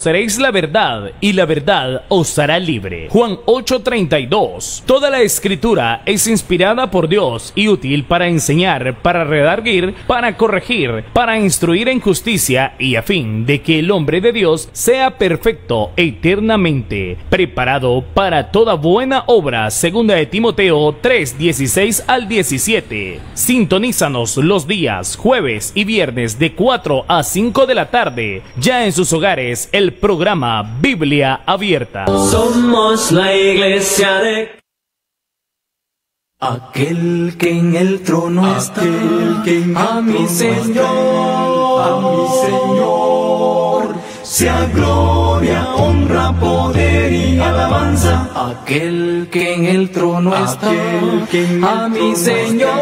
Seréis la verdad, y la verdad os hará libre. Juan 8:32. Toda la escritura es inspirada por Dios y útil para enseñar, para redarguir, para corregir, para instruir en justicia, y a fin de que el hombre de Dios sea perfecto eternamente, preparado para toda buena obra. Segunda de Timoteo 3:16 al 17. Sintonízanos los días jueves y viernes de 4 a 5 de la tarde, ya en sus hogares, el programa Biblia Abierta. Somos la iglesia de aquel que en el trono está, a mi Señor, sea gloria, honra, poder y alabanza. Aquel que en el trono está, a mi Señor,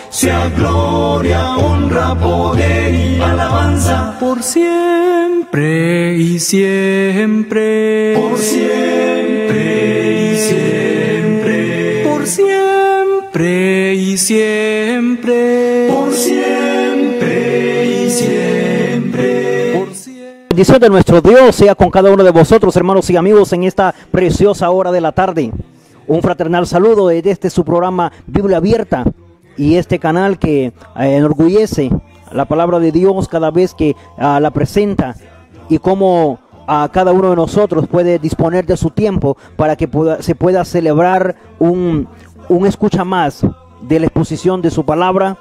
sea gloria, honra, poder y alabanza. Por siempre y siempre. Por siempre y siempre. Por siempre y siempre. Por siempre y siempre. Por siempre. Bendición de nuestro Dios sea con cada uno de vosotros, hermanos y amigos, en esta preciosa hora de la tarde. Un fraternal saludo desde este su programa Biblia Abierta, y este canal que enorgullece la palabra de Dios cada vez que la presenta, y cómo cada uno de nosotros puede disponer de su tiempo para que se pueda celebrar un escucha más de la exposición de su palabra,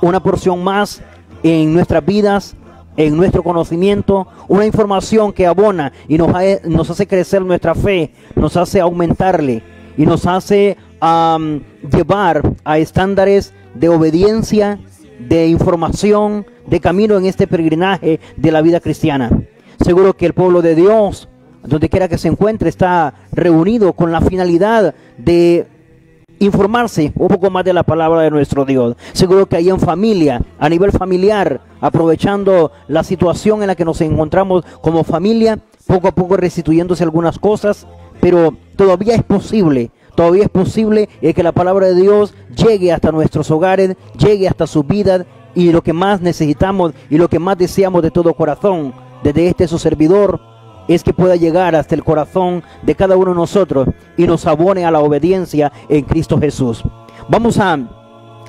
una porción más en nuestras vidas, en nuestro conocimiento, una información que abona y nos hace crecer nuestra fe, nos hace aumentarle y nos hace llevar a estándares de obediencia, de información, de camino en este peregrinaje de la vida cristiana. Seguro que el pueblo de Dios, donde quiera que se encuentre, está reunido con la finalidad de informarse un poco más de la palabra de nuestro Dios. Seguro que ahí en familia, a nivel familiar, aprovechando la situación en la que nos encontramos como familia, poco a poco restituyéndose algunas cosas, pero todavía es posible que la palabra de Dios llegue hasta nuestros hogares, llegue hasta sus vidas, y lo que más necesitamos y lo que más deseamos de todo corazón, desde este su servidor, es que pueda llegar hasta el corazón de cada uno de nosotros y nos abone a la obediencia en Cristo Jesús. Vamos a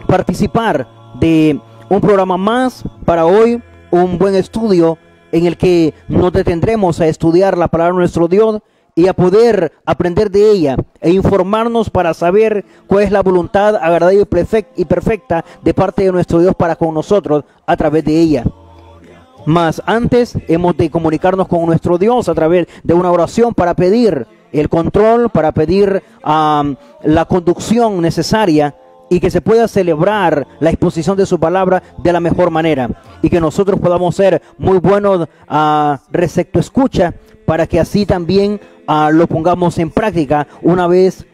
participar de un programa más para hoy, un buen estudio en el que nos detendremos a estudiar la palabra de nuestro Dios y a poder aprender de ella e informarnos para saber cuál es la voluntad agradable y perfecta de parte de nuestro Dios para con nosotros a través de ella. Mas antes hemos de comunicarnos con nuestro Dios a través de una oración para pedir el control, para pedir la conducción necesaria, y que se pueda celebrar la exposición de su palabra de la mejor manera, y que nosotros podamos ser muy buenos recepto escucha, para que así también lo pongamos en práctica una vez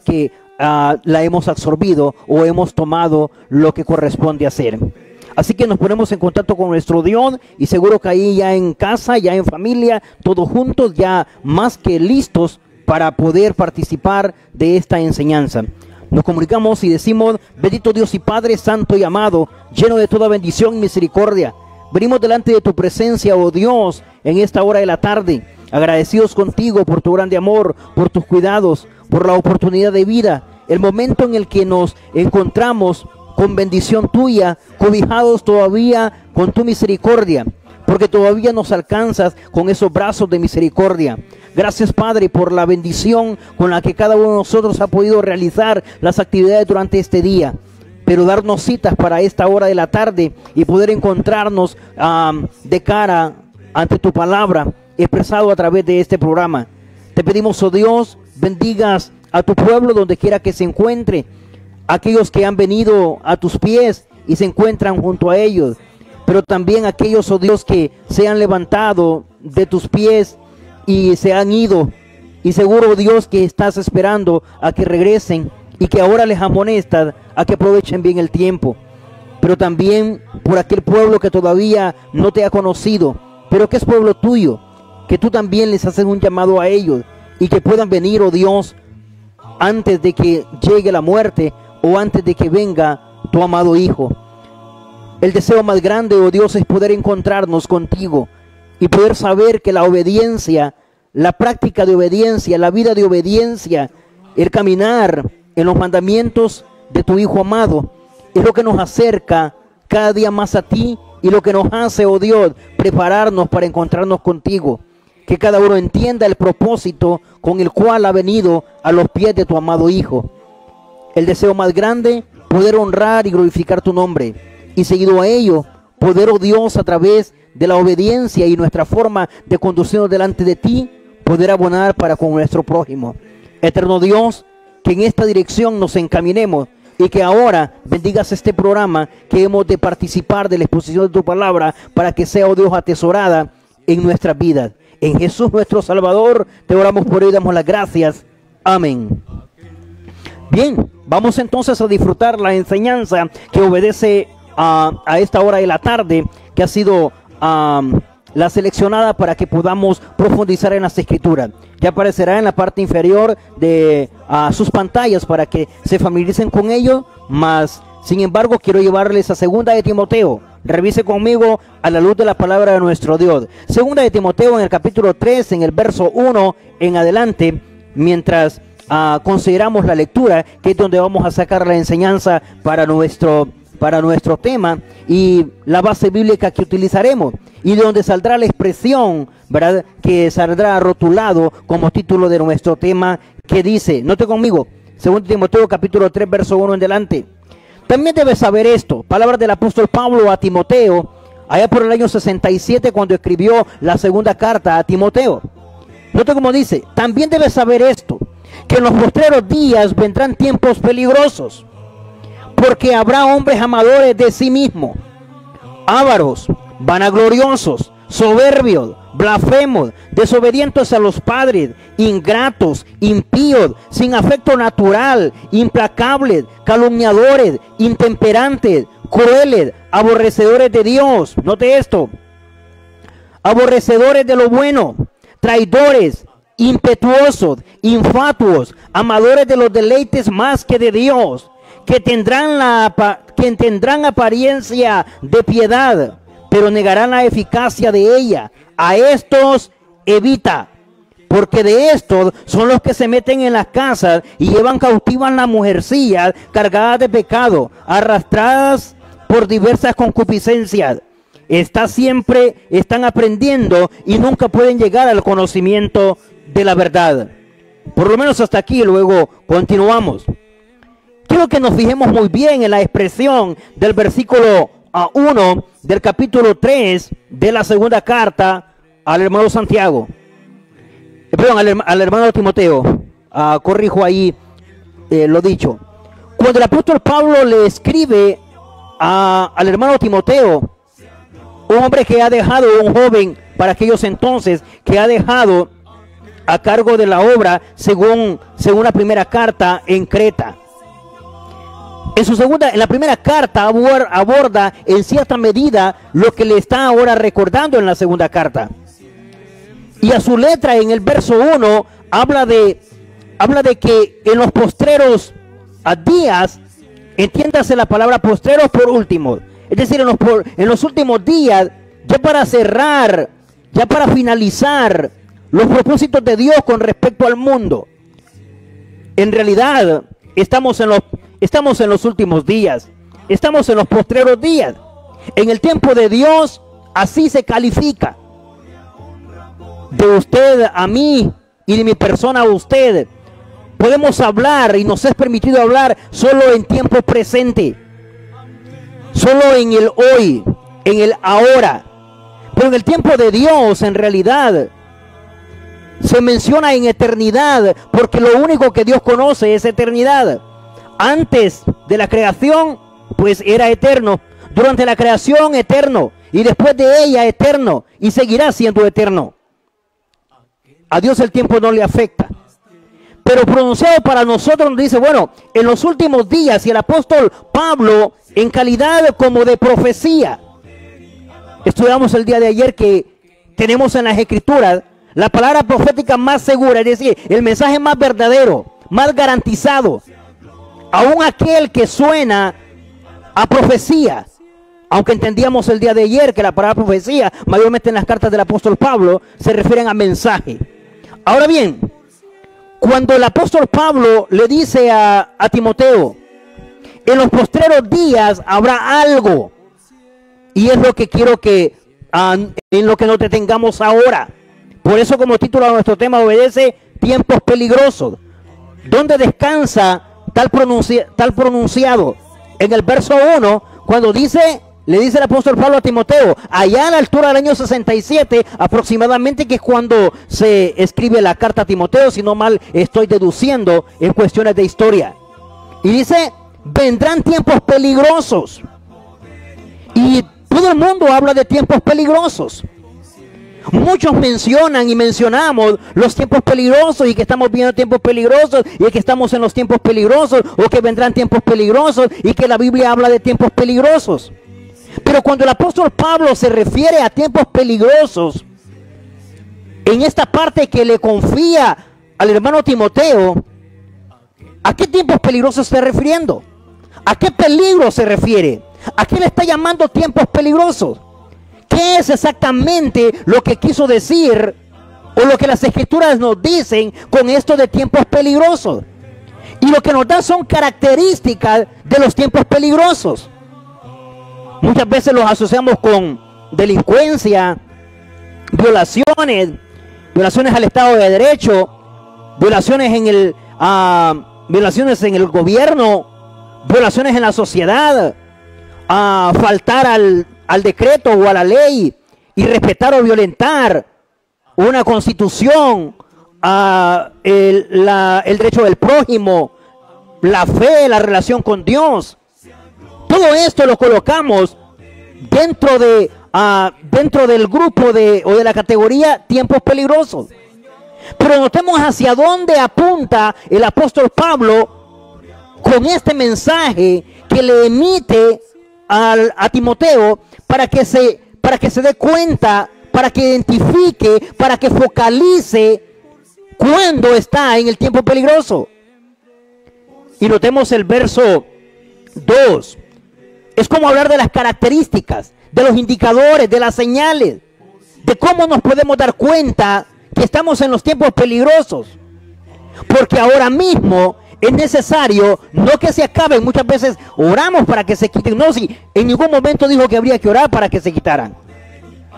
que la hemos absorbido o hemos tomado lo que corresponde hacer. Así que nos ponemos en contacto con nuestro Dios, y seguro que ahí ya en casa, ya en familia, todos juntos, ya más que listos para poder participar de esta enseñanza. Nos comunicamos y decimos: bendito Dios y Padre santo y amado, lleno de toda bendición y misericordia, venimos delante de tu presencia, oh Dios, en esta hora de la tarde, agradecidos contigo por tu grande amor, por tus cuidados, por la oportunidad de vida, el momento en el que nos encontramos con bendición tuya, cobijados todavía con tu misericordia, porque todavía nos alcanzas con esos brazos de misericordia. Gracias, Padre, por la bendición con la que cada uno de nosotros ha podido realizar las actividades durante este día, pero darnos citas para esta hora de la tarde y poder encontrarnos de cara ante tu palabra expresado a través de este programa. Te pedimos, oh Dios, bendigas a tu pueblo donde quiera que se encuentre, aquellos que han venido a tus pies y se encuentran junto a ellos, pero también aquellos, oh Dios, que se han levantado de tus pies y se han ido, y seguro, oh Dios, que estás esperando a que regresen y que ahora les amonestas a que aprovechen bien el tiempo. Pero también por aquel pueblo que todavía no te ha conocido, pero que es pueblo tuyo, que tú también les haces un llamado a ellos, y que puedan venir, oh Dios, antes de que llegue la muerte o antes de que venga tu amado Hijo. El deseo más grande, oh Dios, es poder encontrarnos contigo y poder saber que la obediencia, la práctica de obediencia, la vida de obediencia, el caminar en los mandamientos de tu Hijo amado, es lo que nos acerca cada día más a ti y lo que nos hace, oh Dios, prepararnos para encontrarnos contigo. Que cada uno entienda el propósito con el cual ha venido a los pies de tu amado Hijo. El deseo más grande, poder honrar y glorificar tu nombre. Y seguido a ello, poder, oh Dios, a través de la obediencia y nuestra forma de conducirnos delante de ti, poder abonar para con nuestro prójimo. Eterno Dios, que en esta dirección nos encaminemos y que ahora bendigas este programa que hemos de participar de la exposición de tu palabra para que sea, oh Dios, atesorada en nuestras vidas. En Jesús nuestro Salvador, te oramos por ello y damos las gracias. Amén. Bien, vamos entonces a disfrutar la enseñanza que obedece a esta hora de la tarde, que ha sido la seleccionada para que podamos profundizar en las Escrituras. Ya aparecerá en la parte inferior de sus pantallas para que se familiaricen con ello, mas sin embargo quiero llevarles a 2 de Timoteo. Revise conmigo a la luz de la palabra de nuestro Dios. 2 de Timoteo en el capítulo 3, en el verso 1 en adelante, mientras consideramos la lectura, que es donde vamos a sacar la enseñanza para nuestro tema y la base bíblica que utilizaremos, y de donde saldrá la expresión, ¿verdad?, que saldrá rotulado como título de nuestro tema, que dice, note conmigo, 2 Timoteo capítulo 3, verso 1 en adelante. También debes saber esto, palabras del apóstol Pablo a Timoteo, allá por el año 67, cuando escribió la segunda carta a Timoteo. Note cómo dice, también debes saber esto, que en los postreros días vendrán tiempos peligrosos, porque habrá hombres amadores de sí mismos, ávaros, vanagloriosos, soberbios, blasfemos, desobedientes a los padres, ingratos, impíos, sin afecto natural, implacables, calumniadores, intemperantes, crueles, aborrecedores de Dios. Note esto, aborrecedores de lo bueno, traidores, impetuosos, infatuos, amadores de los deleites más que de Dios, que tendrán apariencia de piedad, pero negarán la eficacia de ella. A estos evita, porque de estos son los que se meten en las casas y llevan cautivas las mujercillas cargadas de pecado, arrastradas por diversas concupiscencias. Están aprendiendo y nunca pueden llegar al conocimiento de la verdad. Por lo menos hasta aquí, luego continuamos. Quiero que nos fijemos muy bien en la expresión del versículo 1 del capítulo 3 de la segunda carta al hermano Santiago. Perdón, al hermano Timoteo. Corrijo ahí lo dicho. Cuando el apóstol Pablo le escribe al hermano Timoteo, un hombre que ha dejado, un joven para aquellos entonces, que ha dejado a cargo de la obra según la primera carta en Creta. En la primera carta aborda en cierta medida lo que le está ahora recordando en la segunda carta. Y a su letra en el verso 1 habla de que en los postreros días, entiéndase la palabra postreros por último, es decir, en los últimos días, ya para cerrar, ya para finalizar los propósitos de Dios con respecto al mundo. En realidad, estamos en los últimos días, estamos en los postreros días. En el tiempo de Dios, así se califica. De usted a mí y de mi persona a usted, podemos hablar y nos es permitido hablar solo en tiempo presente, solo en el hoy, en el ahora. Pero en el tiempo de Dios, en realidad, se menciona en eternidad, porque lo único que Dios conoce es eternidad. Antes de la creación, pues era eterno. Durante la creación, eterno. Y después de ella, eterno. Y seguirá siendo eterno. A Dios el tiempo no le afecta. Pero pronunciado para nosotros nos dice, bueno, en los últimos días, y el apóstol Pablo, en calidad como de profecía, estudiamos el día de ayer que tenemos en las Escrituras la palabra profética más segura, es decir, el mensaje más verdadero, más garantizado. Aún aquel que suena a profecía, aunque entendíamos el día de ayer que la palabra profecía, mayormente en las cartas del apóstol Pablo, se refieren a mensaje. Ahora bien, cuando el apóstol Pablo le dice a Timoteo, en los postreros días habrá algo, y es lo que quiero que en lo que nos detengamos ahora. Por eso, como título a nuestro tema, obedece tiempos peligrosos. ¿Dónde descansa tal pronunciado? En el verso 1, cuando le dice el apóstol Pablo a Timoteo, allá a la altura del año 67 aproximadamente, que es cuando se escribe la carta a Timoteo, si no mal estoy deduciendo en cuestiones de historia. Y dice, vendrán tiempos peligrosos. Y todo el mundo habla de tiempos peligrosos. Muchos mencionan y mencionamos los tiempos peligrosos, y que estamos viendo tiempos peligrosos, y que estamos en los tiempos peligrosos, o que vendrán tiempos peligrosos, y que la Biblia habla de tiempos peligrosos. Pero cuando el apóstol Pablo se refiere a tiempos peligrosos, en esta parte que le confía al hermano Timoteo, ¿a qué tiempos peligrosos se está refiriendo? ¿A qué peligro se refiere? ¿A qué le está llamando tiempos peligrosos? ¿Qué es exactamente lo que quiso decir, o lo que las escrituras nos dicen con esto de tiempos peligrosos? Y lo que nos da son características de los tiempos peligrosos. Muchas veces los asociamos con delincuencia, violaciones al Estado de Derecho, violaciones en el gobierno, violaciones en la sociedad, faltar al decreto o a la ley, y respetar o violentar una constitución, el derecho del prójimo, la fe, la relación con Dios. Todo esto lo colocamos dentro del grupo o de la categoría tiempos peligrosos. Pero notemos hacia dónde apunta el apóstol Pablo con este mensaje que le emite a Timoteo, para que se dé cuenta, para que identifique, para que focalice cuando está en el tiempo peligroso. Y notemos el verso 2. Es como hablar de las características, de los indicadores, de las señales, de cómo nos podemos dar cuenta que estamos en los tiempos peligrosos. Porque ahora mismo es necesario, no que se acaben. Muchas veces oramos para que se quiten. No, si en ningún momento dijo que habría que orar para que se quitaran.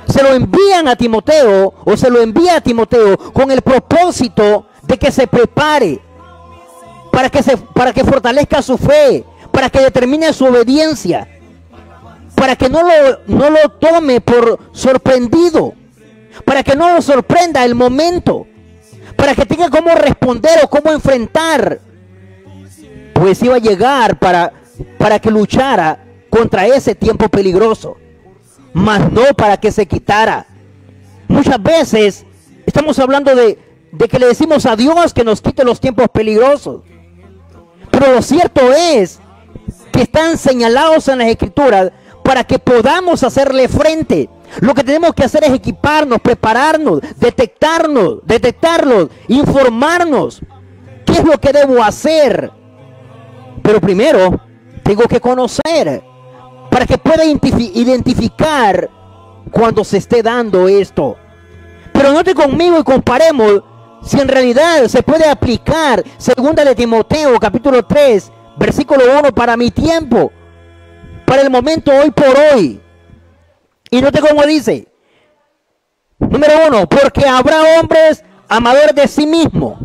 Se lo envían a Timoteo, o se lo envía a Timoteo con el propósito de que se prepare, para que fortalezca su fe, para que determine su obediencia, para que no lo tome por sorprendido, para que no lo sorprenda el momento, para que tenga cómo responder o cómo enfrentar, pues iba a llegar para que luchara contra ese tiempo peligroso, mas no para que se quitara. Muchas veces estamos hablando de que le decimos a Dios que nos quite los tiempos peligrosos, pero lo cierto es que están señalados en las escrituras para que podamos hacerle frente. Lo que tenemos que hacer es equiparnos, prepararnos, detectarlos, informarnos. ¿Qué es lo que debo hacer? Pero primero tengo que conocer, para que pueda identificar cuando se esté dando esto. Pero note conmigo y comparemos si en realidad se puede aplicar 2 de Timoteo capítulo 3 versículo 1 para mi tiempo, para el momento hoy por hoy. Y note cómo dice. Número 1, porque habrá hombres amadores de sí mismos.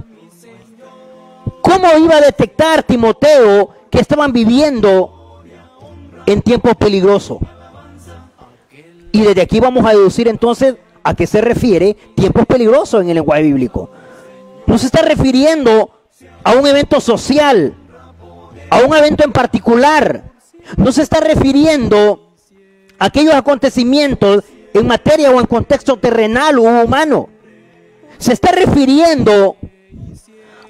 ¿Cómo iba a detectar Timoteo que estaban viviendo en tiempos peligrosos? Y desde aquí vamos a deducir entonces a qué se refiere tiempos peligrosos en el lenguaje bíblico. No se está refiriendo a un evento social, a un evento en particular. No se está refiriendo a aquellos acontecimientos en materia o en contexto terrenal o humano. Se está refiriendo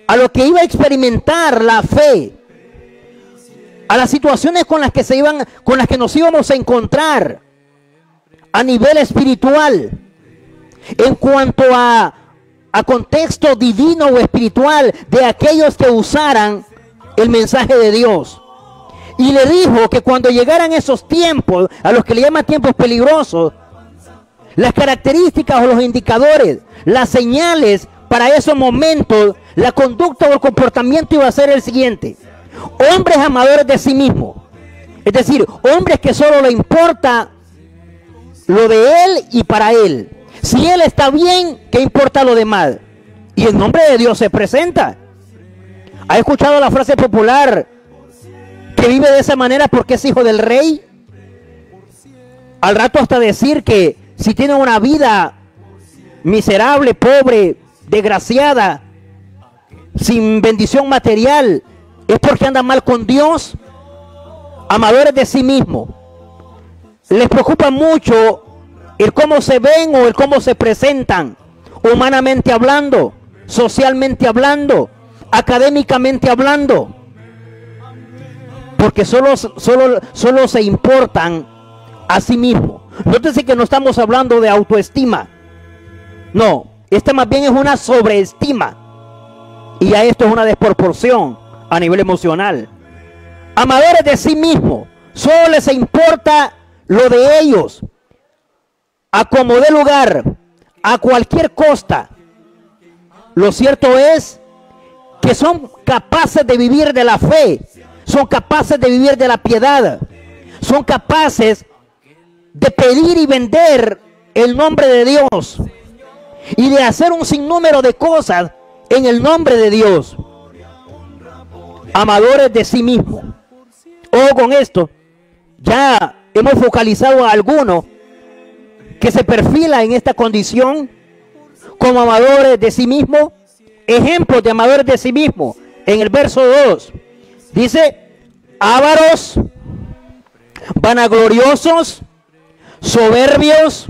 a lo que iba a experimentar la fe, a las situaciones con las que nos íbamos a encontrar a nivel espiritual, en cuanto a contexto divino o espiritual de aquellos que usaran el mensaje de Dios. Y le dijo que cuando llegaran esos tiempos, a los que le llaman tiempos peligrosos, las características o los indicadores, las señales para esos momentos, la conducta o el comportamiento iba a ser el siguiente: hombres amadores de sí mismos, es decir, hombres que solo le importa lo de él y para él. Si él está bien, ¿qué importa lo demás? Y el nombre de Dios se presenta. ¿Ha escuchado la frase popular que vive de esa manera porque es hijo del rey? Al rato hasta decir que si tiene una vida miserable, pobre, desgraciada, sin bendición material, es porque anda mal con Dios. Amadores de sí mismos. Les preocupa mucho el cómo se ven o el cómo se presentan, humanamente hablando, socialmente hablando, académicamente hablando, porque solo se importan a sí mismos. Nótese que no estamos hablando de autoestima, no, esta más bien es una sobreestima, y a esto es una desproporción a nivel emocional. Amadores de sí mismos, solo les importa lo de ellos, a como dé lugar, a cualquier costa. Lo cierto es que son capaces de vivir de la fe, son capaces de vivir de la piedad, son capaces de pedir y vender el nombre de Dios y de hacer un sinnúmero de cosas en el nombre de Dios. Amadores de sí mismos. Ojo con esto, ya hemos focalizado a algunos que se perfilan en esta condición como amadores de sí mismos. Ejemplos de amadores de sí mismos. En el verso 2 dice: ávaros, vanagloriosos, soberbios,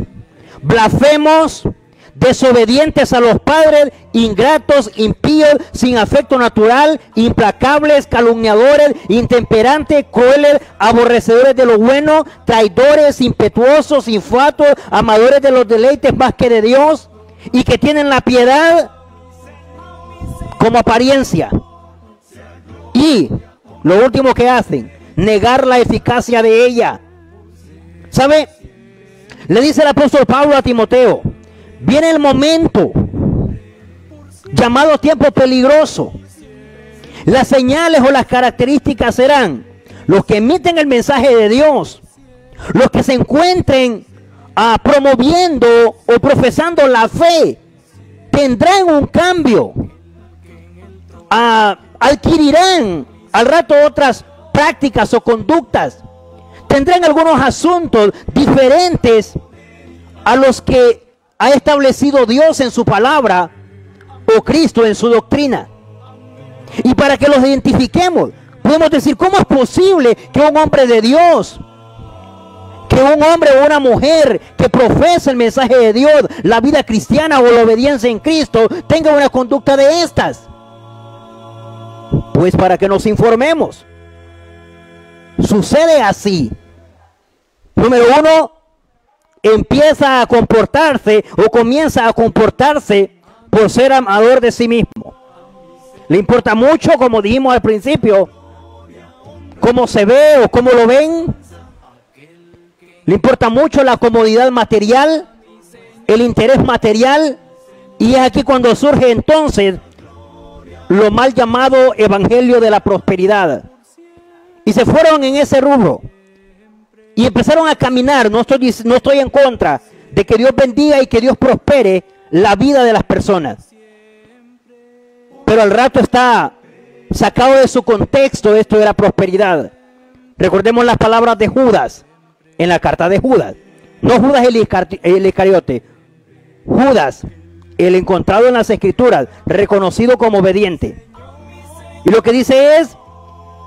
blasfemos, desobedientes a los padres, ingratos, impíos, sin afecto natural, implacables, calumniadores, intemperantes, crueles, aborrecedores de lo bueno, traidores, impetuosos, infatuos, amadores de los deleites más que de Dios, y que tienen la piedad como apariencia. Y lo último que hacen, negar la eficacia de ella. ¿Sabe? Le dice el apóstol Pablo a Timoteo: viene el momento llamado tiempo peligroso. Las señales o las características serán los que emiten el mensaje de Dios, los que se encuentren promoviendo o profesando la fe, tendrán un cambio, adquirirán al rato otras prácticas o conductas, tendrán algunos asuntos diferentes a los que ha establecido Dios en su palabra o Cristo en su doctrina. Y para que los identifiquemos, podemos decir: ¿cómo es posible que un hombre de Dios, que un hombre o una mujer que profesa el mensaje de Dios, la vida cristiana o la obediencia en Cristo, tenga una conducta de estas? Pues para que nos informemos. Sucede así. Número uno, empieza a comportarse o comienza a comportarse por ser amador de sí mismo. Le importa mucho, como dijimos al principio, cómo se ve o cómo lo ven. Le importa mucho la comodidad material, el interés material, y es aquí cuando surge entonces lo mal llamado evangelio de la prosperidad. Y se fueron en ese rubro y empezaron a caminar. No estoy en contra de que Dios bendiga y que Dios prospere la vida de las personas, pero al rato está sacado de su contexto esto de la prosperidad. Recordemos las palabras de Judas en la carta de Judas. No Judas el Iscariote, Judas, el encontrado en las escrituras, reconocido como obediente. Y lo que dice es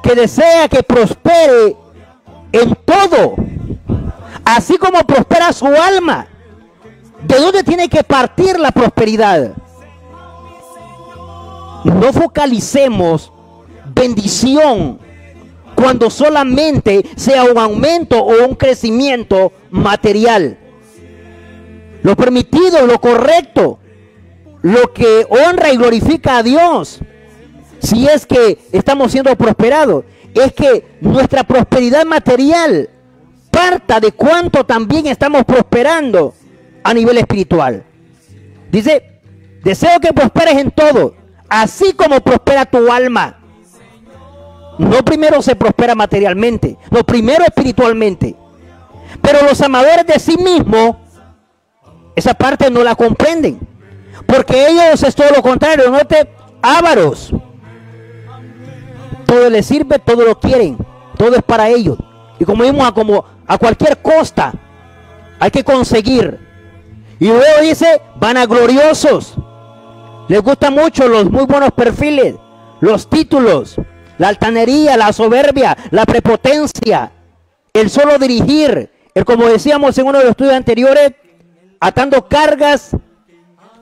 que desea que prospere en todo, así como prospera su alma. ¿De dónde tiene que partir la prosperidad? No focalicemos bendición cuando solamente sea un aumento o un crecimiento material. Lo permitido, lo correcto, lo que honra y glorifica a Dios, si es que estamos siendo prosperados, es que nuestra prosperidad material parta de cuánto también estamos prosperando a nivel espiritual. Dice, deseo que prosperes en todo, así como prospera tu alma. No primero se prospera materialmente, no primero espiritualmente. Pero los amadores de sí mismos, esa parte no la comprenden, porque ellos es todo lo contrario, note, ávaros. Todo les sirve, todo lo quieren, todo es para ellos. Y como vimos, a cualquier costa hay que conseguir. Y luego dice, vanagloriosos. Les gustan mucho los muy buenos perfiles, los títulos, la altanería, la soberbia, la prepotencia, el solo dirigir, el, como decíamos en uno de los estudios anteriores, atando cargas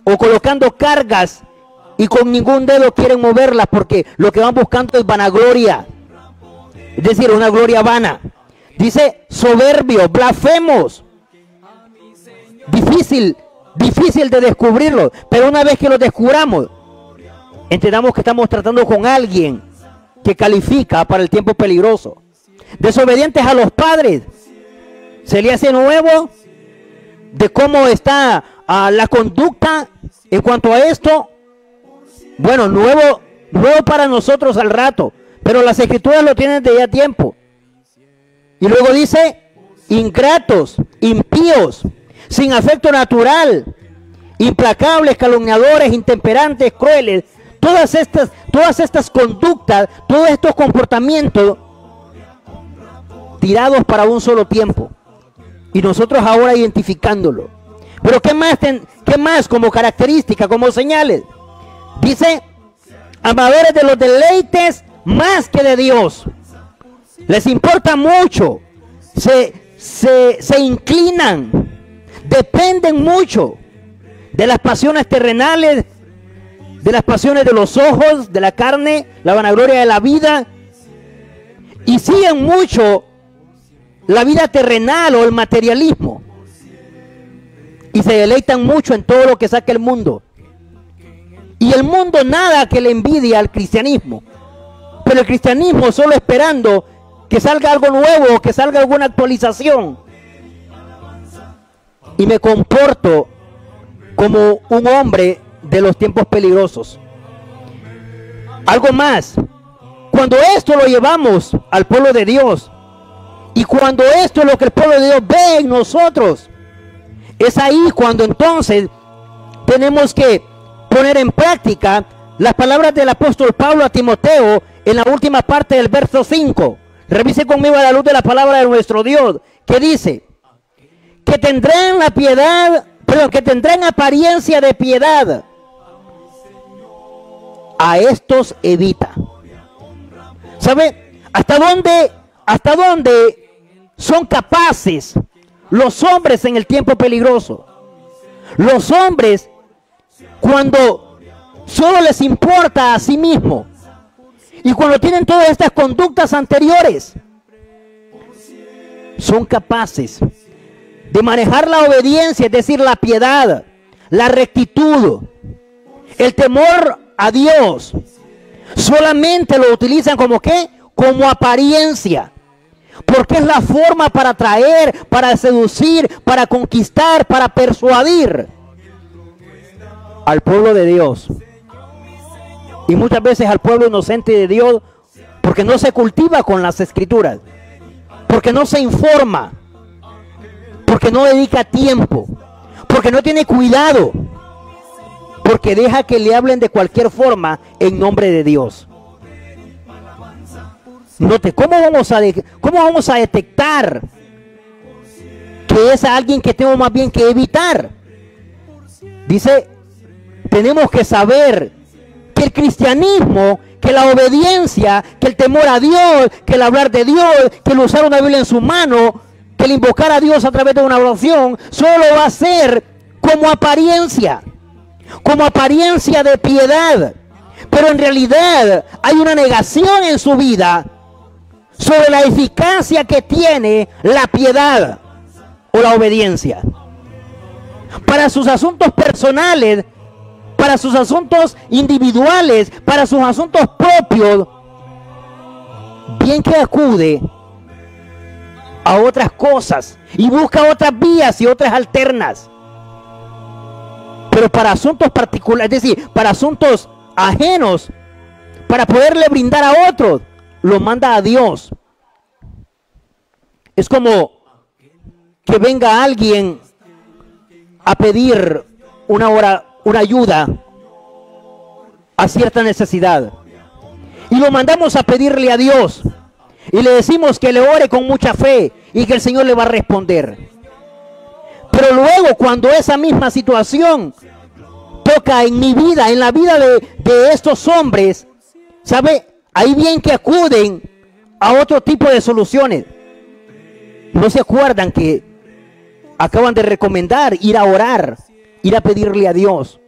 o colocando cargas y con ningún dedo quieren moverlas porque lo que van buscando es vanagloria, es decir, una gloria vana. Dice soberbios, blasfemos, difícil de descubrirlo, pero una vez que lo descubramos, entendamos que estamos tratando con alguien que califica para el tiempo peligroso. Desobedientes a los padres, se le hace nuevo de cómo está la conducta en cuanto a esto. Bueno, nuevo para nosotros al rato, pero las escrituras lo tienen de ya tiempo. Y luego dice, ingratos, impíos, sin afecto natural, implacables, calumniadores, intemperantes, crueles. Todas estas conductas, todos estos comportamientos tirados para un solo tiempo. Y nosotros ahora identificándolo. Pero ¿qué más como característica, como señales? Dice, amadores de los deleites más que de Dios. Les importa mucho. Se inclinan. Dependen mucho de las pasiones terrenales, de las pasiones de los ojos, de la carne, la vanagloria de la vida. Y siguen mucho la vida terrenal o el materialismo. Y se deleitan mucho en todo lo que saca el mundo. Y el mundo nada que le envidia al cristianismo. Pero el cristianismo solo esperando que salga algo nuevo, que salga alguna actualización. Y me comporto como un hombre de los tiempos peligrosos. Algo más. Cuando esto lo llevamos al pueblo de Dios, y cuando esto es lo que el pueblo de Dios ve en nosotros, es ahí cuando entonces tenemos que poner en práctica las palabras del apóstol Pablo a Timoteo en la última parte del verso 5. Revise conmigo a la luz de la palabra de nuestro Dios, que dice que tendrán la piedad, que tendrán apariencia de piedad. A estos evita. ¿Sabe? ¿Hasta dónde son capaces los hombres en el tiempo peligroso? Los hombres, cuando solo les importa a sí mismo y cuando tienen todas estas conductas anteriores, son capaces de manejar la obediencia, es decir, la piedad, la rectitud, el temor a Dios. Solamente lo utilizan como ¿qué? Como apariencia. Porque es la forma para atraer, para seducir, para conquistar, para persuadir al pueblo de Dios. Y muchas veces al pueblo inocente de Dios, porque no se cultiva con las escrituras, porque no se informa, porque no dedica tiempo, porque no tiene cuidado, porque deja que le hablen de cualquier forma en nombre de Dios. Note, ¿cómo vamos a detectar que es alguien que tengo más bien que evitar? Dice, tenemos que saber que el cristianismo, que la obediencia, que el temor a Dios, que el hablar de Dios, que el usar una Biblia en su mano, que el invocar a Dios a través de una oración, solo va a ser como apariencia de piedad. Pero en realidad hay una negación en su vida sobre la eficacia que tiene la piedad o la obediencia. Para sus asuntos personales, para sus asuntos individuales, para sus asuntos propios, bien que acude a otras cosas y busca otras vías y otras alternas. Pero para asuntos particulares, es decir, para asuntos ajenos, para poderle brindar a otros, lo manda a Dios. Es como que venga alguien a pedir una ayuda a cierta necesidad. Y lo mandamos a pedirle a Dios. Y le decimos que le ore con mucha fe y que el Señor le va a responder. Pero luego, cuando esa misma situación toca en mi vida, en la vida de estos hombres, ¿sabe? Ahí bien que acuden a otro tipo de soluciones. ¿No se acuerdan que acaban de recomendar ir a orar, ir a pedirle a Dios?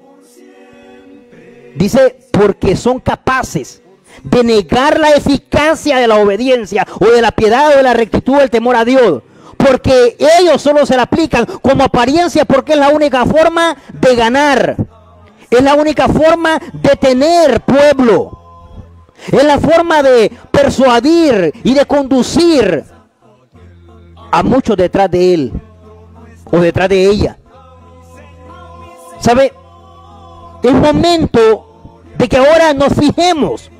Dice, porque son capaces de negar la eficacia de la obediencia o de la piedad o de la rectitud del temor a Dios, porque ellos solo se la aplican como apariencia, porque es la única forma de ganar, es la única forma de tener pueblo, es la forma de persuadir y de conducir a muchos detrás de él o detrás de ella. ¿Sabe? Es momento de que ahora nos fijemos.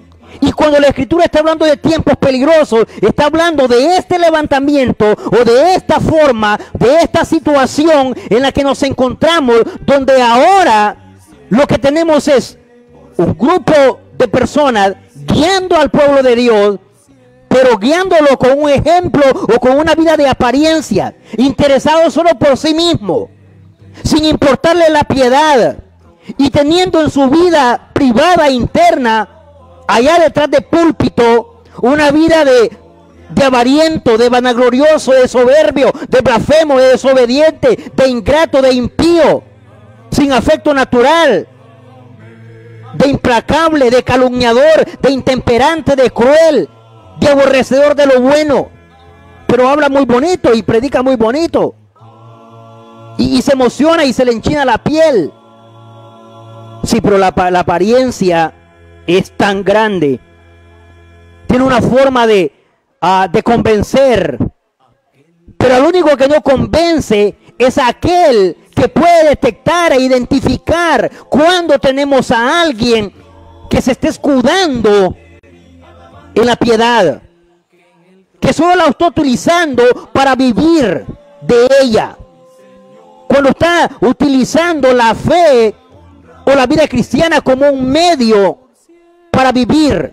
Y cuando la Escritura está hablando de tiempos peligrosos, está hablando de este levantamiento o de esta forma, de esta situación en la que nos encontramos, donde ahora lo que tenemos es un grupo de personas guiando al pueblo de Dios, pero guiándolo con un ejemplo o con una vida de apariencia, interesado solo por sí mismo, sin importarle la piedad, y teniendo en su vida privada interna, allá detrás de púlpito, una vida de avariento, de vanaglorioso, de soberbio, de blasfemo, de desobediente, de ingrato, de impío, sin afecto natural, de implacable, de calumniador, de intemperante, de cruel, de aborrecedor de lo bueno. Pero habla muy bonito y predica muy bonito, y se emociona y se le enchina la piel. Sí, pero la apariencia es tan grande, tiene una forma de convencer, pero el único que no convence es aquel que puede detectar e identificar cuando tenemos a alguien que se esté escudando en la piedad, que solo la está utilizando para vivir de ella, cuando está utilizando la fe o la vida cristiana como un medio para vivir,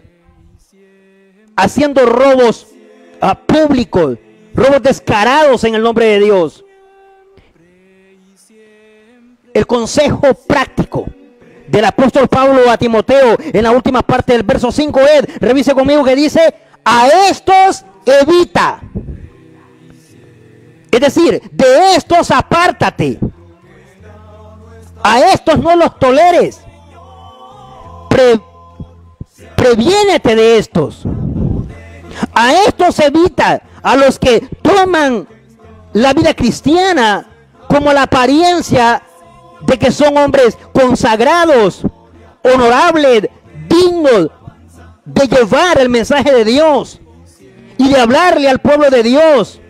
haciendo robos públicos, robos descarados en el nombre de Dios. El consejo práctico del apóstol Pablo a Timoteo en la última parte del verso 5 es, revise conmigo, que dice: a estos evita. Es decir, de estos apártate. A estos no los toleres. Previénete de estos. A estos evita, a los que toman la vida cristiana como la apariencia de que son hombres consagrados, honorables, dignos de llevar el mensaje de Dios y de hablarle al pueblo de Dios,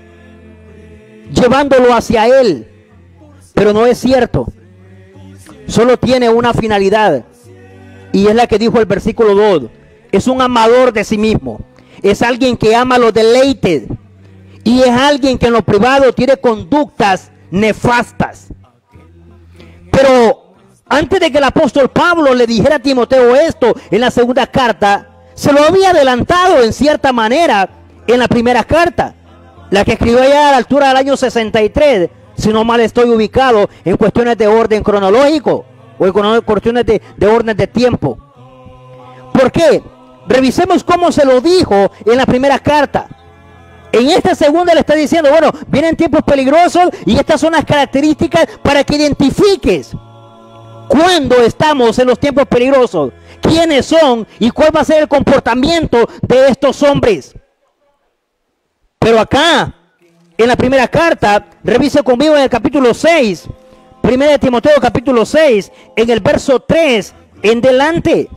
llevándolo hacia Él. Pero no es cierto. Solo tiene una finalidad, y es la que dijo el versículo 2. Es un amador de sí mismo. Es alguien que ama los deleites, y es alguien que en lo privado tiene conductas nefastas. Pero antes de que el apóstol Pablo le dijera a Timoteo esto en la segunda carta, se lo había adelantado en cierta manera en la primera carta, la que escribió allá a la altura del año 63, si no mal estoy ubicado en cuestiones de orden cronológico o en cuestiones de orden de tiempo. ¿Por qué? Revisemos cómo se lo dijo en la primera carta. En esta segunda le está diciendo, bueno, vienen tiempos peligrosos y estas son las características para que identifiques cuándo estamos en los tiempos peligrosos, quiénes son y cuál va a ser el comportamiento de estos hombres. Pero acá, en la primera carta, revise conmigo en el capítulo 6, 1 Timoteo capítulo 6, en el verso 3 en delante.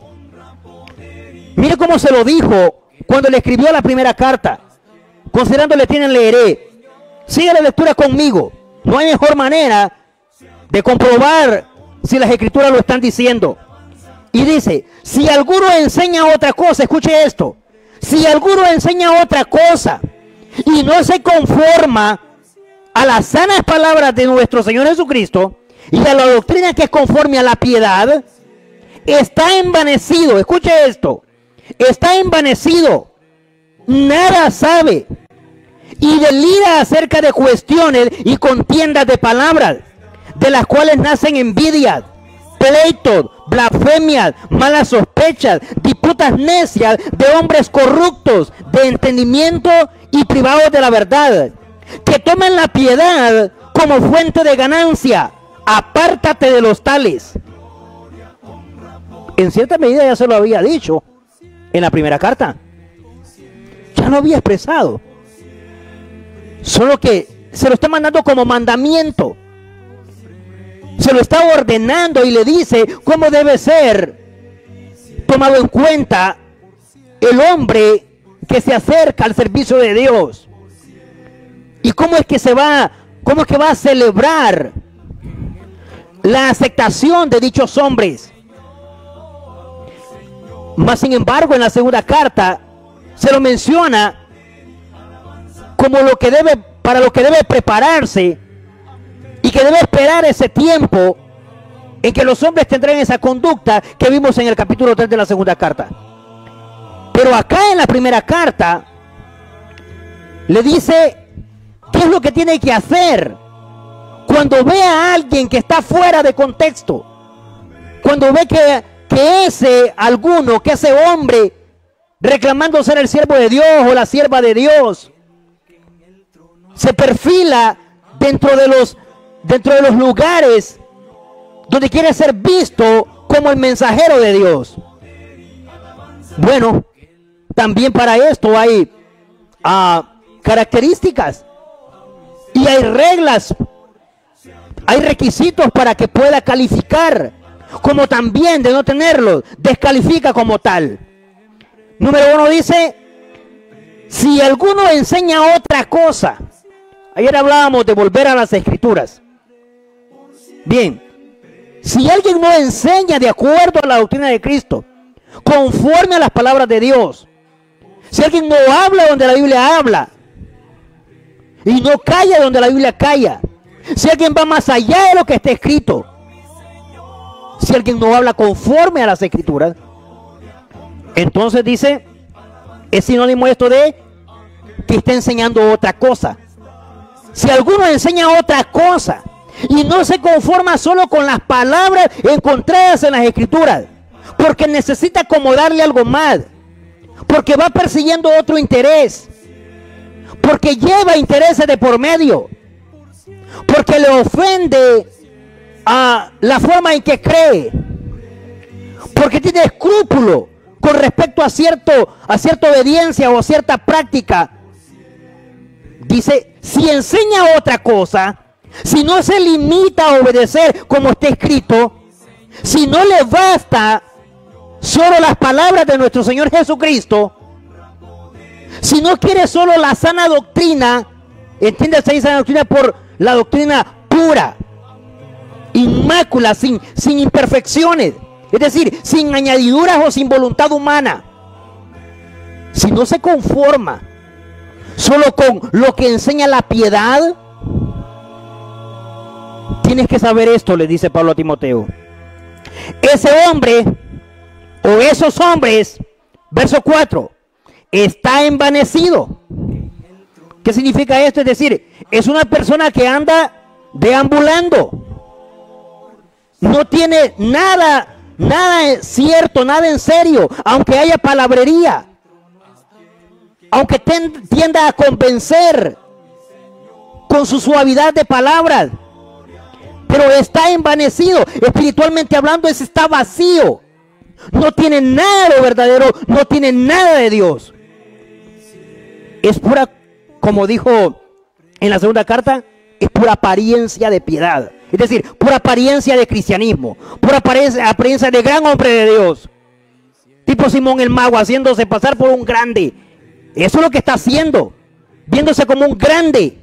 Mire cómo se lo dijo cuando le escribió la primera carta. Considerándole tienen, leeré. Sigue la lectura conmigo. No hay mejor manera de comprobar si las escrituras lo están diciendo. Y dice, si alguno enseña otra cosa, escuche esto. Si alguno enseña otra cosa y no se conforma a las sanas palabras de nuestro Señor Jesucristo y a la doctrina que es conforme a la piedad, está envanecido. Escuche esto. Está envanecido. Nada sabe. Y delira acerca de cuestiones y contiendas de palabras, de las cuales nacen envidias, pleitos, blasfemias, malas sospechas, disputas necias de hombres corruptos de entendimiento y privados de la verdad, que toman la piedad como fuente de ganancia. Apártate de los tales. En cierta medida ya se lo había dicho en la primera carta. Ya lo había expresado. Solo que se lo está mandando como mandamiento. Se lo está ordenando y le dice cómo debe ser tomado en cuenta el hombre que se acerca al servicio de Dios. Y cómo es que va a celebrar la aceptación de dichos hombres. Mas sin embargo, en la segunda carta se lo menciona como para lo que debe prepararse y que debe esperar ese tiempo en que los hombres tendrán esa conducta que vimos en el capítulo 3 de la segunda carta. Pero acá en la primera carta le dice qué es lo que tiene que hacer cuando ve a alguien que está fuera de contexto, cuando ve que ese hombre reclamando ser el siervo de Dios o la sierva de Dios se perfila dentro de los lugares donde quiere ser visto como el mensajero de Dios. Bueno, también para esto hay características y hay reglas, hay requisitos para que pueda calificar, como también de no tenerlos, descalifica como tal. Número 1 dice, si alguno enseña otra cosa. Ayer hablábamos de volver a las escrituras. Bien, si alguien no enseña de acuerdo a la doctrina de Cristo, conforme a las palabras de Dios, si alguien no habla donde la Biblia habla y no calla donde la Biblia calla, si alguien va más allá de lo que está escrito, si alguien no habla conforme a las escrituras, entonces dice, es sinónimo esto de que está enseñando otra cosa. Si alguno enseña otra cosa y no se conforma solo con las palabras encontradas en las escrituras, porque necesita acomodarle algo más, porque va persiguiendo otro interés, porque lleva intereses de por medio, porque le ofende a la forma en que cree, porque tiene escrúpulo con respecto a cierta obediencia o a cierta práctica. Dice, si enseña otra cosa, si no se limita a obedecer como está escrito, si no le basta solo las palabras de nuestro Señor Jesucristo, si no quiere solo la sana doctrina, entiéndase ahí sana doctrina por la doctrina pura, inmácula, sin imperfecciones, es decir, sin añadiduras o sin voluntad humana, si no se conforma solo con lo que enseña la piedad, tienes que saber esto, le dice Pablo a Timoteo. Ese hombre o esos hombres, verso 4, está envanecido. ¿Qué significa esto? Es decir, es una persona que anda deambulando, no tiene nada cierto, nada en serio, aunque haya palabrería, aunque tienda a convencer con su suavidad de palabras, pero está envanecido, espiritualmente hablando, está vacío, no tiene nada de lo verdadero, no tiene nada de Dios, es pura, como dijo en la segunda carta, es pura apariencia de piedad, es decir, pura apariencia de cristianismo, pura apariencia de gran hombre de Dios, tipo Simón el Mago, haciéndose pasar por un grande. Eso es lo que está haciendo, viéndose como un grande.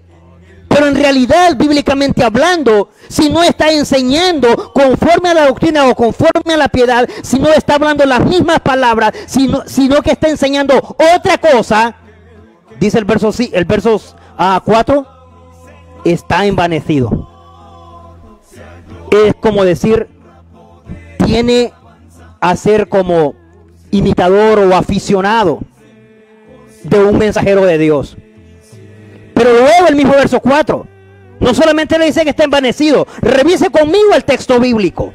Pero en realidad, bíblicamente hablando, si no está enseñando conforme a la doctrina o conforme a la piedad, si no está hablando las mismas palabras, sino que está enseñando otra cosa, dice el verso 4, está envanecido. Es como decir, tiene a ser como imitador o aficionado de un mensajero de Dios. Pero luego el mismo verso 4, no solamente le dice que está envanecido, revise conmigo el texto bíblico.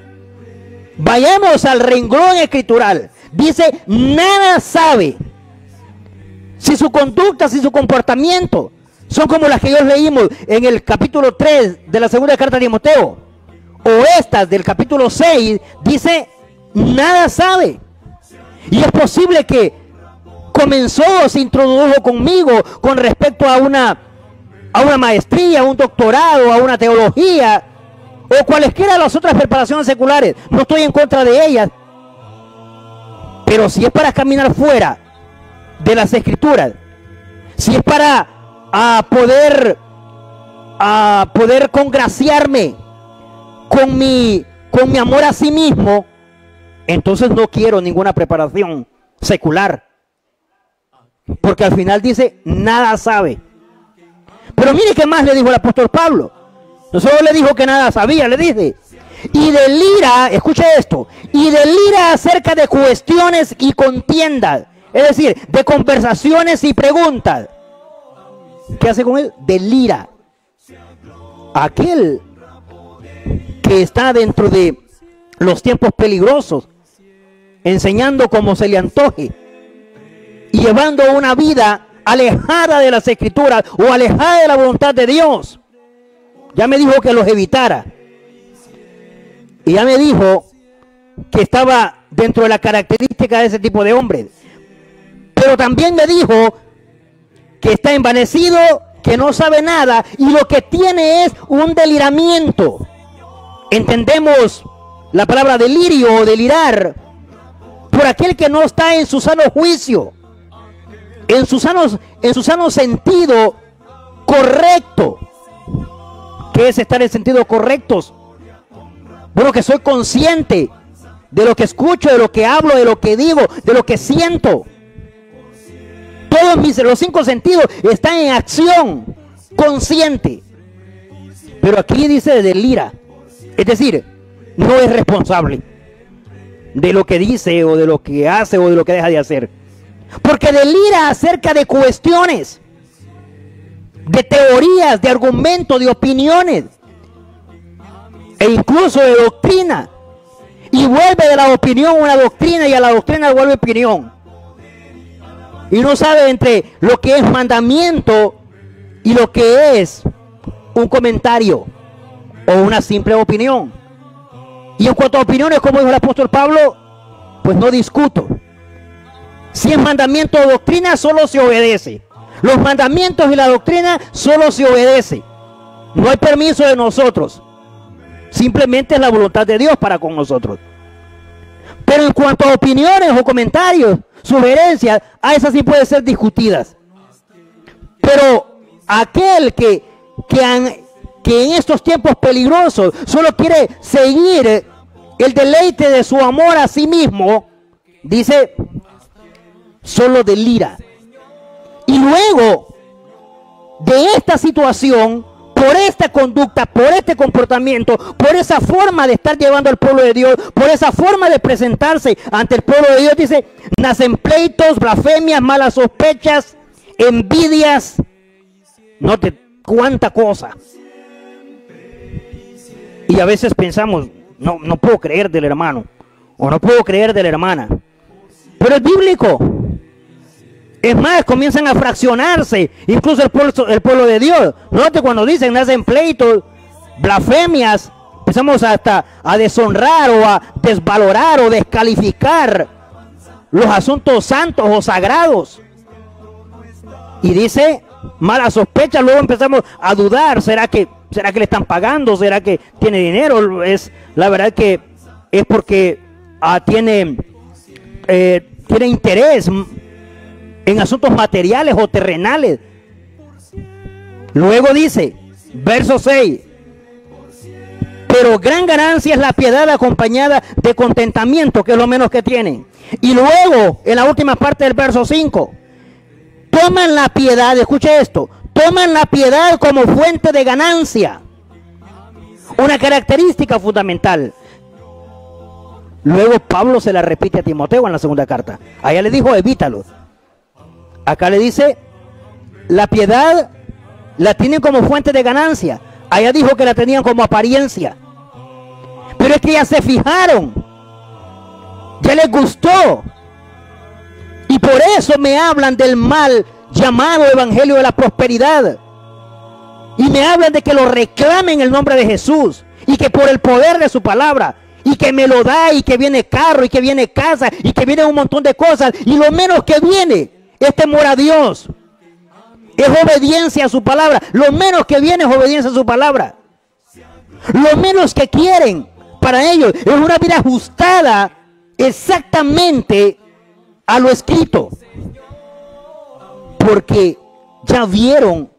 Vayamos al renglón escritural. Dice, nada sabe. Si su conducta, si su comportamiento son como las que yo leímos en el capítulo 3 de la segunda carta de Timoteo, o estas del capítulo 6, dice, nada sabe. Y es posible que comenzó, se introdujo conmigo con respecto a una maestría, a un doctorado, a una teología, o cualesquiera de las otras preparaciones seculares. No estoy en contra de ellas, pero si es para caminar fuera de las escrituras, si es para poder congraciarme con mi amor a sí mismo, entonces no quiero ninguna preparación secular, porque al final dice, nada sabe. Pero mire qué más le dijo el apóstol Pablo. No solo le dijo que nada sabía, le dice, y delira, escuche esto, y delira acerca de cuestiones y contiendas, es decir, de conversaciones y preguntas. ¿Qué hace con él? Delira. Aquel que está dentro de los tiempos peligrosos, enseñando como se le antoje, y llevando una vida alejada de las escrituras o alejada de la voluntad de Dios. Ya me dijo que los evitara, y ya me dijo que estaba dentro de la característica de ese tipo de hombres, pero también me dijo que está envanecido, que no sabe nada, y lo que tiene es un deliramiento. Entendemos la palabra delirio o delirar por aquel que no está en su sano juicio, en su sano sentido correcto. ¿Qué es estar en sentido correctos? Bueno, que soy consciente de lo que escucho, de lo que hablo, de lo que digo, de lo que siento. Todos los 5 sentidos están en acción consciente. Pero aquí dice delira, es decir, no es responsable de lo que dice o de lo que hace o de lo que deja de hacer. Porque delira acerca de cuestiones, de teorías, de argumentos, de opiniones, e incluso de doctrina. Y vuelve de la opinión una doctrina, y a la doctrina vuelve opinión. Y no sabe entre lo que es mandamiento y lo que es un comentario o una simple opinión. Y en cuanto a opiniones, como dijo el apóstol Pablo, pues no discuto. Si es mandamiento o doctrina, solo se obedece. Los mandamientos y la doctrina solo se obedece. No hay permiso de nosotros. Simplemente es la voluntad de Dios para con nosotros. Pero en cuanto a opiniones o comentarios, sugerencias, a esas sí pueden ser discutidas. Pero aquel que en estos tiempos peligrosos solo quiere seguir el deleite de su amor a sí mismo, dice, solo delira. Y luego de esta situación, por esta conducta, por este comportamiento, por esa forma de estar llevando al pueblo de Dios, por esa forma de presentarse ante el pueblo de Dios, dice, nacen pleitos, blasfemias, malas sospechas, envidias, note cuánta cosa. Y a veces pensamos, no puedo creer del hermano, o no puedo creer de la hermana, pero es bíblico. Es más, comienzan a fraccionarse, incluso el pueblo de Dios. Note cuando dicen, nacen pleitos, blasfemias, empezamos hasta a deshonrar o a desvalorar o descalificar los asuntos santos o sagrados. Y dice, malas sospechas, luego empezamos a dudar, ¿será que le están pagando? ¿Será que tiene dinero? La verdad que es porque tiene tiene interés en asuntos materiales o terrenales. Luego dice, verso 6, pero gran ganancia es la piedad acompañada de contentamiento, que es lo menos que tienen. Y luego, en la última parte del verso 5, toman la piedad, escuche esto, toman la piedad como fuente de ganancia. Una característica fundamental. Luego Pablo se la repite a Timoteo en la segunda carta. Allá le dijo, evítalo. Acá le dice, la piedad la tienen como fuente de ganancia. Allá dijo que la tenían como apariencia. Pero es que ya se fijaron. Ya les gustó. Y por eso me hablan del mal llamado evangelio de la prosperidad. Y me hablan de que lo reclamen en el nombre de Jesús. Y que por el poder de su palabra. Y que me lo da, y que viene carro, y que viene casa, y que viene un montón de cosas. Y lo menos que viene es temor a Dios. Es obediencia a su palabra. Lo menos que viene es obediencia a su palabra. Lo menos que quieren para ellos es una vida ajustada exactamente a lo escrito. Porque ya vieron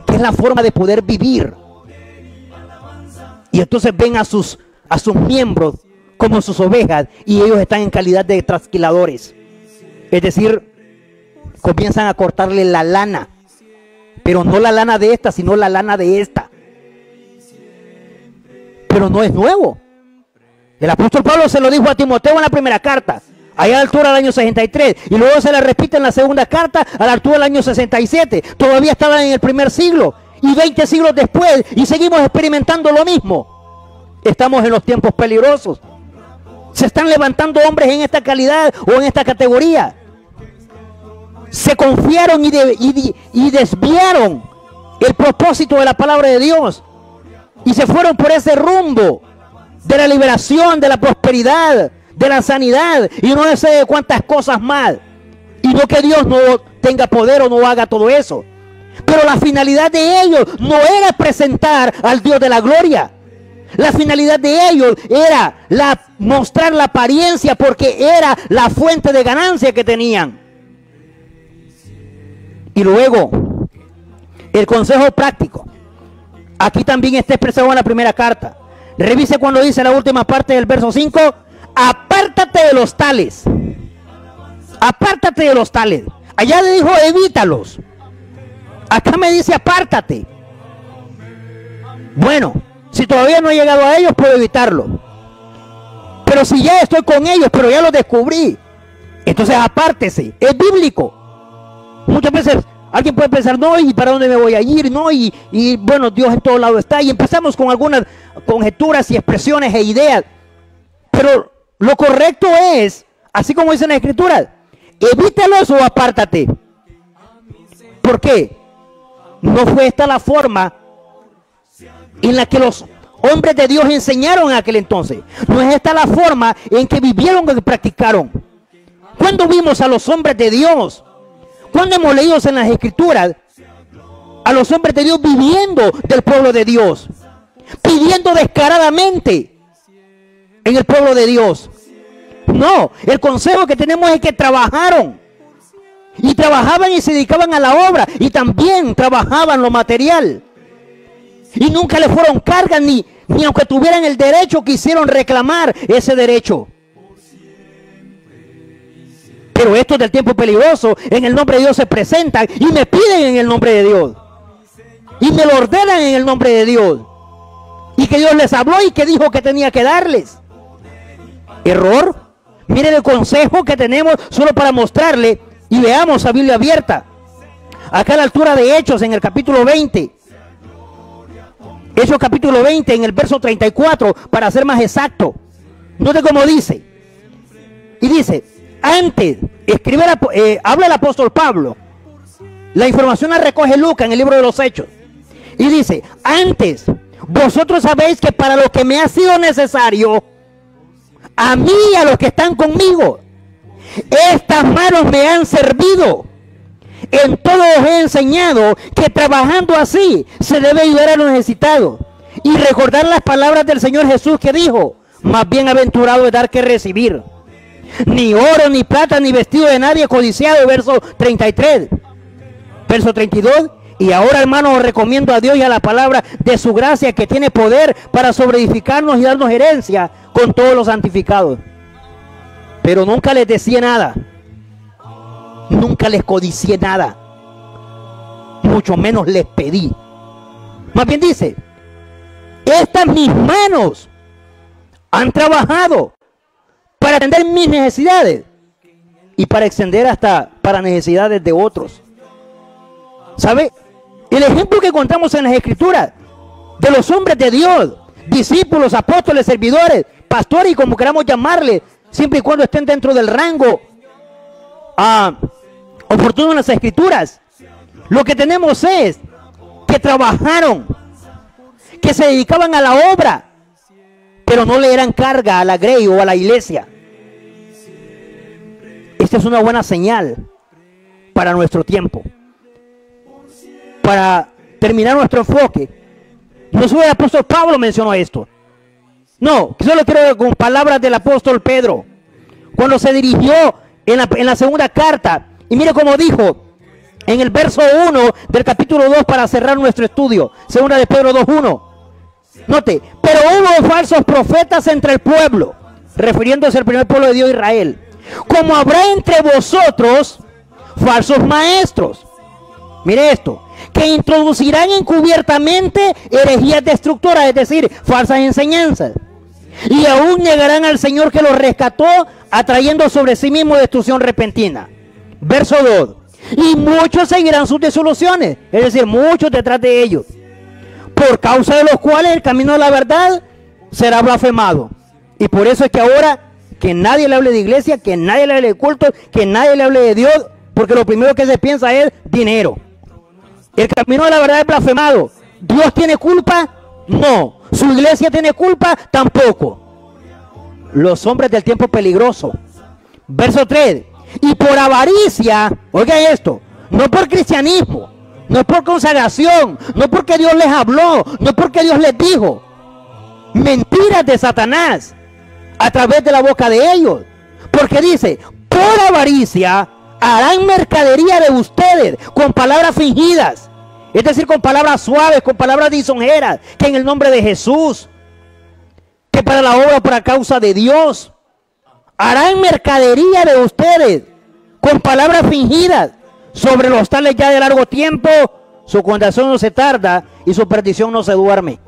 que es la forma de poder vivir. Y entonces ven a sus miembros como sus ovejas, y ellos están en calidad de trasquiladores. Es decir, comienzan a cortarle la lana, pero no la lana de esta, sino la lana de esta. Pero no es nuevo. El apóstol Pablo se lo dijo a Timoteo en la primera carta, allá a la altura del año 63, y luego se la repite en la segunda carta a la altura del año 67. Todavía estaban en el primer siglo, y 20 siglos después, y seguimos experimentando lo mismo. Estamos en los tiempos peligrosos. Se están levantando hombres en esta calidad o en esta categoría. Se confiaron y desviaron el propósito de la palabra de Dios. Y se fueron por ese rumbo de la liberación, de la prosperidad, de la sanidad y no sé cuántas cosas más. Y no que Dios no tenga poder o no haga todo eso. Pero la finalidad de ellos no era presentar al Dios de la gloria. La finalidad de ellos era mostrar la apariencia, porque era la fuente de ganancia que tenían. Y luego, el consejo práctico. Aquí también está expresado en la primera carta. Revise cuando dice la última parte del verso 5. Apártate de los tales. Apártate de los tales. Allá le dijo evítalos. Acá me dice apártate. Bueno, si todavía no he llegado a ellos, puedo evitarlo. Pero si ya estoy con ellos, pero ya los descubrí, entonces apártese. Es bíblico. Muchas veces alguien puede pensar, no, ¿y para dónde me voy a ir? No, y bueno, Dios en todo lado está. Y empezamos con algunas conjeturas y expresiones e ideas. Pero lo correcto es, así como dice en la Escritura, evítalos o apártate. ¿Por qué? No fue esta la forma en la que los hombres de Dios enseñaron en aquel entonces. No es esta la forma en que vivieron y practicaron. ¿Cuándo vimos a los hombres de Dios? ¿Cuándo hemos leído en las Escrituras a los hombres de Dios viviendo del pueblo de Dios? Pidiendo descaradamente en el pueblo de Dios. No, el consejo que tenemos es que trabajaron. Y trabajaban y se dedicaban a la obra. Y también trabajaban lo material. Y nunca le fueron cargas, ni aunque tuvieran el derecho, quisieron reclamar ese derecho. Pero estos del tiempo peligroso, en el nombre de Dios se presentan y me piden en el nombre de Dios. Y me lo ordenan en el nombre de Dios. Y que Dios les habló y que dijo que tenía que darles. Error. Miren el consejo que tenemos solo para mostrarle. Y veamos la Biblia abierta. Acá a la altura de Hechos, en el capítulo 20. Hechos capítulo 20, en el verso 34, para ser más exacto. Note cómo dice. Y dice, antes, habla el apóstol Pablo. La información la recoge Lucas en el libro de los Hechos. Y dice, antes, vosotros sabéis que para lo que me ha sido necesario, a mí y a los que están conmigo, estas manos me han servido. En todo os he enseñado que trabajando así se debe ayudar a los necesitados y recordar las palabras del Señor Jesús que dijo, más bienaventurado es dar que recibir. Ni oro, ni plata, ni vestido de nadie codiciado, verso 33. Verso 32. Y ahora, hermanos, os recomiendo a Dios y a la palabra de su gracia, que tiene poder para sobreedificarnos y darnos herencia con todos los santificados. Pero nunca les decía nada. Nunca les codicié nada. Mucho menos les pedí. Más bien dice, estas mis manos han trabajado para atender mis necesidades y para extender hasta para necesidades de otros. ¿Sabe? El ejemplo que encontramos en las Escrituras de los hombres de Dios, discípulos, apóstoles, servidores, pastores y como queramos llamarle, siempre y cuando estén dentro del rango oportuno en las Escrituras, lo que tenemos es que trabajaron, que se dedicaban a la obra, pero no le eran carga a la grey o a la iglesia. Esta es una buena señal para nuestro tiempo. Para terminar nuestro enfoque, no solo el apóstol Pablo mencionó esto. No, solo quiero con palabras del apóstol Pedro, cuando se dirigió en la segunda carta, y mire cómo dijo en el verso 1 del capítulo 2 para cerrar nuestro estudio, segunda de Pedro 2:1. Note, pero hubo falsos profetas entre el pueblo, refiriéndose al primer pueblo de Dios, Israel, como habrá entre vosotros falsos maestros. Mire esto, que introducirán encubiertamente herejías destructoras, es decir, falsas enseñanzas, y aún negarán al Señor que los rescató, atrayendo sobre sí mismo destrucción repentina. Verso 2, y muchos seguirán sus disoluciones, es decir, muchos detrás de ellos, por causa de los cuales el camino de la verdad será blasfemado. Y por eso es que ahora, que nadie le hable de iglesia, que nadie le hable de culto, que nadie le hable de Dios, porque lo primero que se piensa es dinero. El camino de la verdad es blasfemado. ¿Dios tiene culpa? No. ¿Su iglesia tiene culpa? Tampoco. Los hombres del tiempo peligroso. Verso 3. Y por avaricia, oigan esto, no por cristianismo, no por consagración, no porque Dios les habló, no porque Dios les dijo. Mentiras de Satanás a través de la boca de ellos. Porque dice, por avaricia harán mercadería de ustedes con palabras fingidas, es decir, con palabras suaves, con palabras lisonjeras, que en el nombre de Jesús, que para la obra por causa de Dios, harán mercadería de ustedes con palabras fingidas, sobre los tales ya de largo tiempo, su condenación no se tarda y su perdición no se duerme.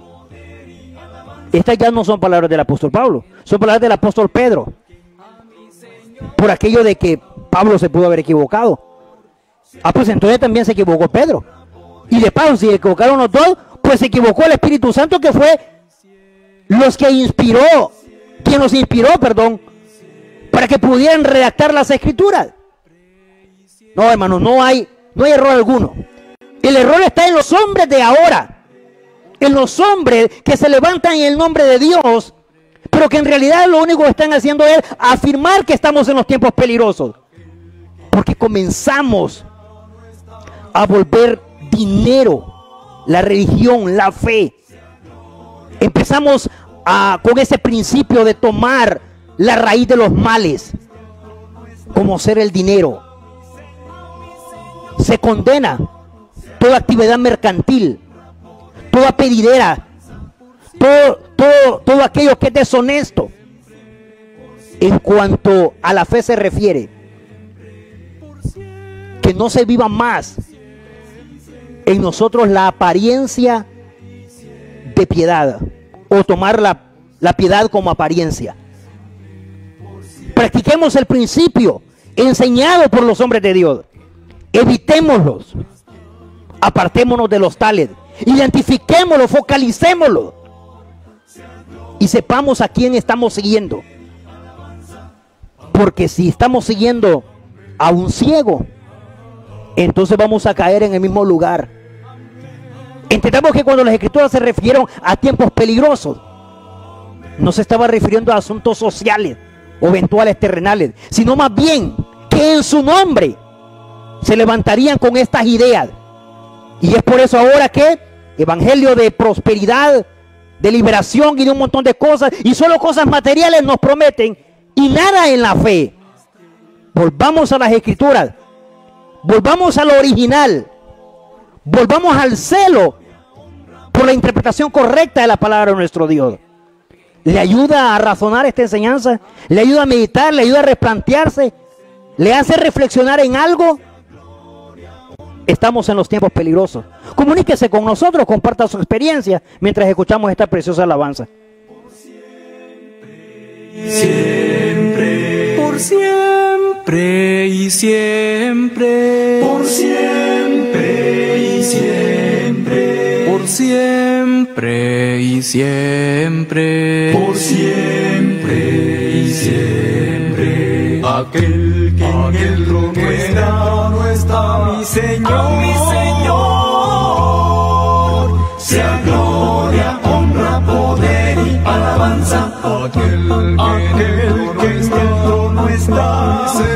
Estas ya no son palabras del apóstol Pablo, son palabras del apóstol Pedro, por aquello de que Pablo se pudo haber equivocado. Pues entonces también se equivocó Pedro. Y de paso, si se equivocaron los dos, pues se equivocó el Espíritu Santo, que fue quien los inspiró, para que pudieran redactar las Escrituras. No, hermano, no hay error alguno. El error está en los hombres de ahora, en los hombres que se levantan en el nombre de Dios, pero que en realidad lo único que están haciendo es afirmar que estamos en los tiempos peligrosos, porque comenzamos a volver dinero la religión, la fe. Empezamos con ese principio de tomar la raíz de los males, como ser el dinero. Se condena toda actividad mercantil, toda pedidera, todo aquello que es deshonesto. En cuanto a la fe se refiere, que no se viva más en nosotros la apariencia de piedad, o tomar la piedad como apariencia. Practiquemos el principio enseñado por los hombres de Dios. Evitémoslos, apartémonos de los tales, identifiquémoslos, focalicémoslos y sepamos a quién estamos siguiendo. Porque si estamos siguiendo a un ciego, entonces vamos a caer en el mismo lugar. Entendamos que cuando las Escrituras se refirieron a tiempos peligrosos, no se estaba refiriendo a asuntos sociales o eventuales terrenales, sino más bien que en su nombre se levantarían con estas ideas. Y es por eso ahora que evangelio de prosperidad, de liberación y de un montón de cosas, y solo cosas materiales nos prometen, y nada en la fe. Volvamos a las Escrituras, volvamos a lo original, volvamos al celo por la interpretación correcta de la palabra de nuestro Dios. ¿Le ayuda a razonar esta enseñanza? ¿Le ayuda a meditar? ¿Le ayuda a replantearse? ¿Le hace reflexionar en algo? Estamos en los tiempos peligrosos. Comuníquese con nosotros, comparta su experiencia mientras escuchamos esta preciosa alabanza. Siempre, por siempre y siempre, por siempre y siempre, por siempre y siempre, por siempre y siempre. Aquel que en el trono está, mi Señor, sea gloria, honra, poder y alabanza. Aquel que en el trono está, mi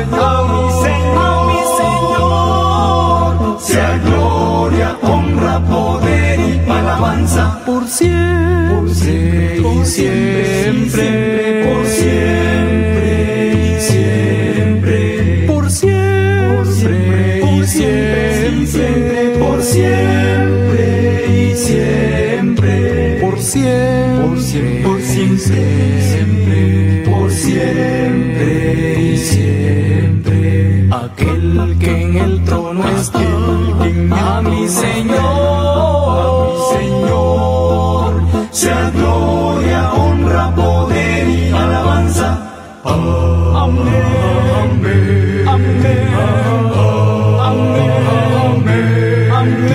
Señor, sea gloria, honra, poder y alabanza. Por siempre y siempre, por siempre y siempre, por siempre y siempre, por siempre y siempre, por siempre, por siempre, por siempre y siempre. Aquel que en el trono está, a mi Señor, sea gloria, honra, poder y alabanza. Amén, amén, amén, amén, amén,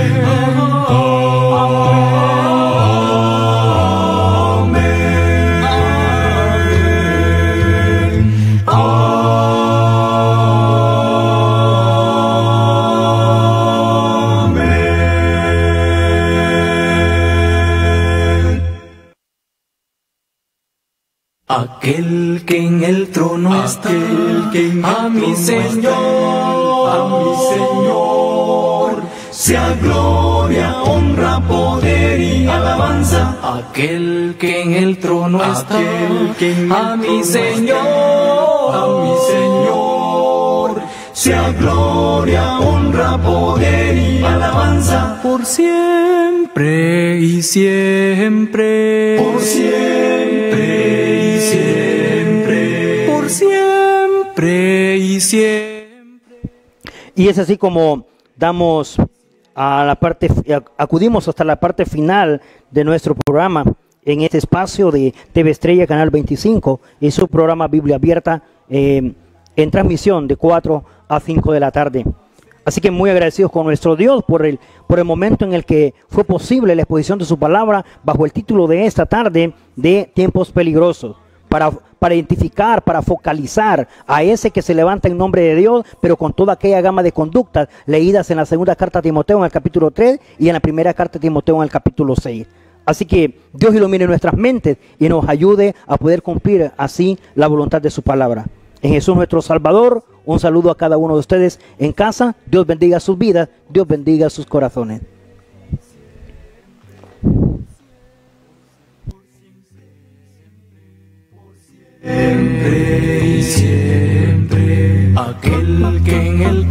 aquel que en el trono está, a mi Señor, sea gloria, honra, poder y alabanza. Aquel que en el trono está, a mi Señor, sea gloria, honra, poder y alabanza. Por siempre y siempre, por siempre y siempre, por siempre y siempre. Y es así como damos a la parte, acudimos hasta la parte final de nuestro programa en este espacio de TV Estrella Canal 25 y su programa Biblia Abierta en transmisión de 4 a 5 de la tarde. Así que muy agradecidos con nuestro Dios por el momento en el que fue posible la exposición de su palabra bajo el título de esta tarde de Tiempos Peligrosos. Para identificar, para focalizar a ese que se levanta en nombre de Dios, pero con toda aquella gama de conductas leídas en la segunda carta a Timoteo en el capítulo 3 y en la primera carta a Timoteo en el capítulo 6. Así que Dios ilumine nuestras mentes y nos ayude a poder cumplir así la voluntad de su palabra. En Jesús nuestro Salvador, un saludo a cada uno de ustedes en casa. Dios bendiga sus vidas, Dios bendiga sus corazones. Siempre y siempre, aquel que en el